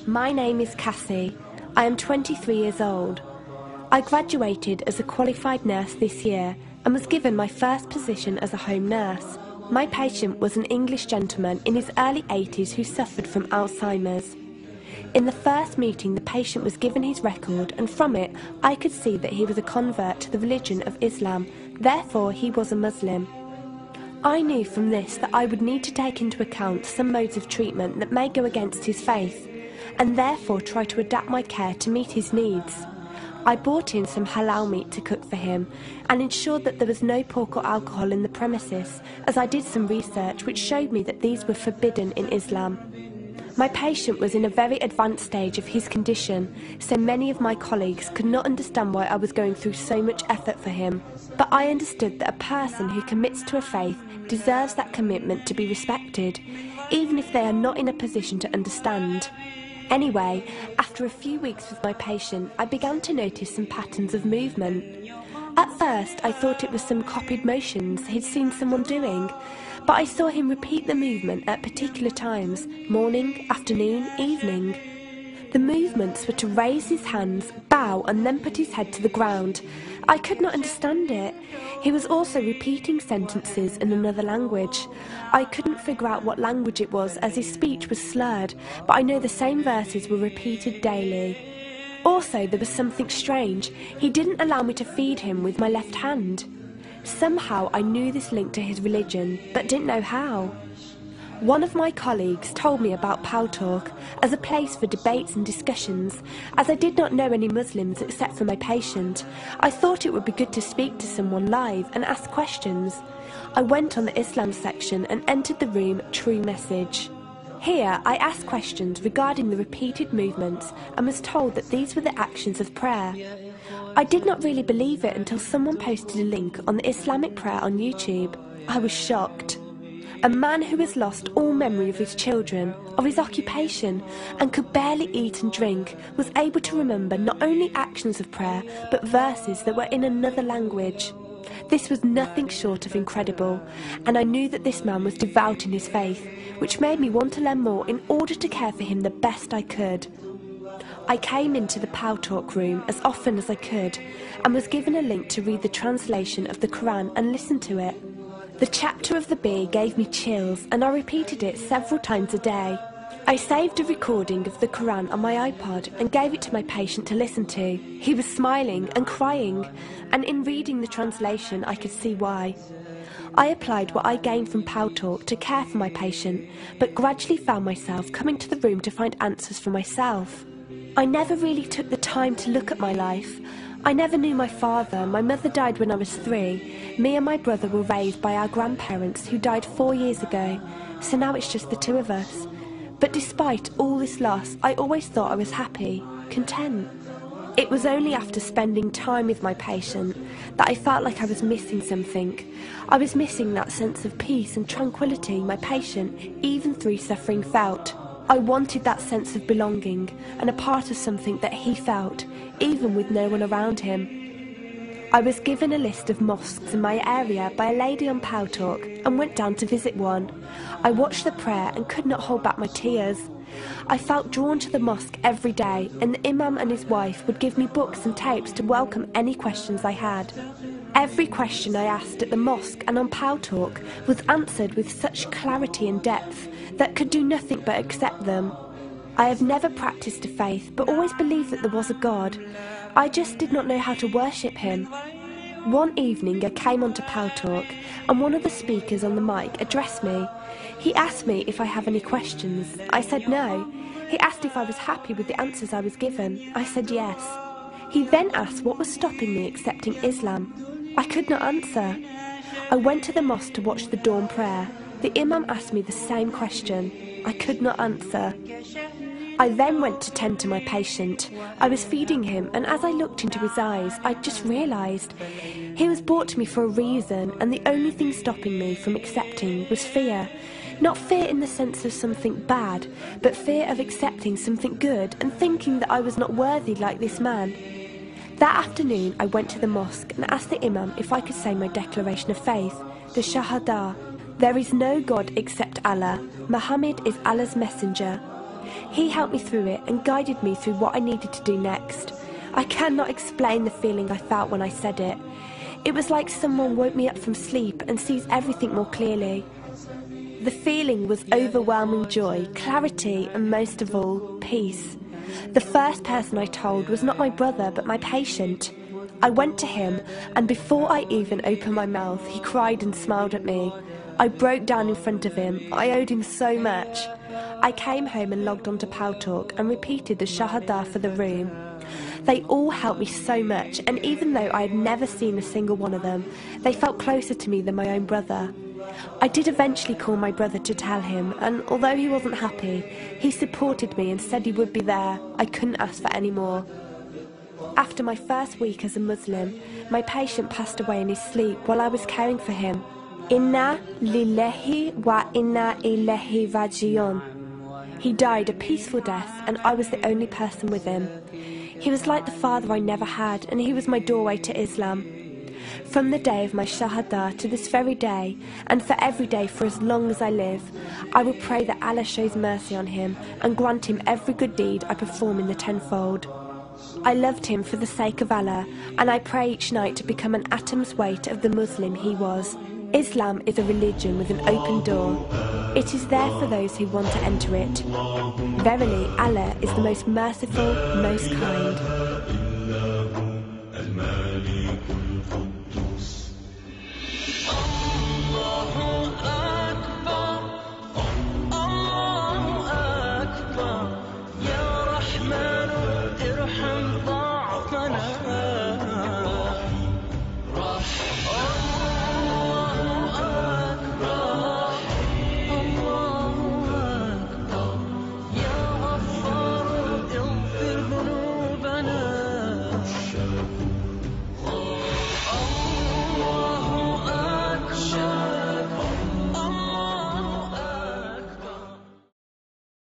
My name is Cassie. I am 23 years old. I graduated as a qualified nurse this year and was given my first position as a home nurse. My patient was an English gentleman in his early 80s who suffered from Alzheimer's. In the first meeting, the patient was given his record, and from it I could see that he was a convert to the religion of Islam, therefore he was a Muslim. I knew from this that I would need to take into account some modes of treatment that may go against his faith, and therefore try to adapt my care to meet his needs. I bought in some halal meat to cook for him and ensured that there was no pork or alcohol in the premises, as I did some research which showed me that these were forbidden in Islam. My patient was in a very advanced stage of his condition, so many of my colleagues could not understand why I was going through so much effort for him. But I understood that a person who commits to a faith deserves that commitment to be respected, even if they are not in a position to understand. Anyway, after a few weeks with my patient, I began to notice some patterns of movement. At first, I thought it was some copied motions he'd seen someone doing, but I saw him repeat the movement at particular times, morning, afternoon, evening. The movements were to raise his hands, bow, and then put his head to the ground. I could not understand it. He was also repeating sentences in another language. I couldn't figure out what language it was, as his speech was slurred, but I know the same verses were repeated daily. Also, there was something strange. He didn't allow me to feed him with my left hand. Somehow I knew this linked to his religion, but didn't know how. One of my colleagues told me about Pal Talk as a place for debates and discussions. As I did not know any Muslims except for my patient, I thought it would be good to speak to someone live and ask questions. I went on the Islam section and entered the room True Message. Here I asked questions regarding the repeated movements and was told that these were the actions of prayer. I did not really believe it until someone posted a link on the Islamic prayer on YouTube. I was shocked. A man who has lost all memory of his children, of his occupation, and could barely eat and drink, was able to remember not only actions of prayer, but verses that were in another language. This was nothing short of incredible, and I knew that this man was devout in his faith, which made me want to learn more in order to care for him the best I could. I came into the Pal Talk room as often as I could, and was given a link to read the translation of the Quran and listen to it. The chapter of the bee gave me chills, and I repeated it several times a day. I saved a recording of the Quran on my iPod and gave it to my patient to listen to. He was smiling and crying, and in reading the translation I could see why. I applied what I gained from Pal Talk to care for my patient, but gradually found myself coming to the room to find answers for myself. I never really took the time to look at my life. I never knew my father. My mother died when I was 3. Me and my brother were raised by our grandparents who died 4 years ago, so now it's just the two of us. But despite all this loss, I always thought I was happy, content. It was only after spending time with my patient that I felt like I was missing something. I was missing that sense of peace and tranquility my patient, even through suffering, felt. I wanted that sense of belonging and a part of something that he felt, even with no one around him. I was given a list of mosques in my area by a lady on Pal Talk and went down to visit one. I watched the prayer and could not hold back my tears. I felt drawn to the mosque every day, and the imam and his wife would give me books and tapes to welcome any questions I had. Every question I asked at the mosque and on Pal Talk was answered with such clarity and depth that could do nothing but accept them. I have never practiced a faith, but always believed that there was a God. I just did not know how to worship him. One evening I came onto Pal Talk, and one of the speakers on the mic addressed me. He asked me if I have any questions. I said no. He asked if I was happy with the answers I was given. I said yes. He then asked what was stopping me accepting Islam. I could not answer. I went to the mosque to watch the dawn prayer. The imam asked me the same question. I could not answer. I then went to tend to my patient. I was feeding him, and as I looked into his eyes, I just realised he was brought to me for a reason, and the only thing stopping me from accepting was fear. Not fear in the sense of something bad, but fear of accepting something good and thinking that I was not worthy like this man. That afternoon I went to the mosque and asked the imam if I could say my declaration of faith, the Shahada. There is no God except Allah. Muhammad is Allah's messenger. He helped me through it and guided me through what I needed to do next. I cannot explain the feeling I felt when I said it. It was like someone woke me up from sleep and sees everything more clearly. The feeling was overwhelming joy, clarity, and most of all, peace. The first person I told was not my brother, but my patient. I went to him, and before I even opened my mouth, he cried and smiled at me. I broke down in front of him. I owed him so much. I came home and logged onto Paltalk and repeated the Shahada for the room. They all helped me so much, and even though I had never seen a single one of them, they felt closer to me than my own brother. I did eventually call my brother to tell him, and although he wasn't happy, he supported me and said he would be there. I couldn't ask for any more. After my first week as a Muslim, my patient passed away in his sleep while I was caring for him. Inna lillahi wa inna ilaihi raji'un. He died a peaceful death, and I was the only person with him. He was like the father I never had, and he was my doorway to Islam. From the day of my Shahada to this very day, and for every day for as long as I live, I will pray that Allah shows mercy on him and grant him every good deed I perform in the tenfold. I loved him for the sake of Allah, and I pray each night to become an atom's weight of the Muslim he was. Islam is a religion with an open door. It is there for those who want to enter it. Verily, Allah is the most merciful, most kind.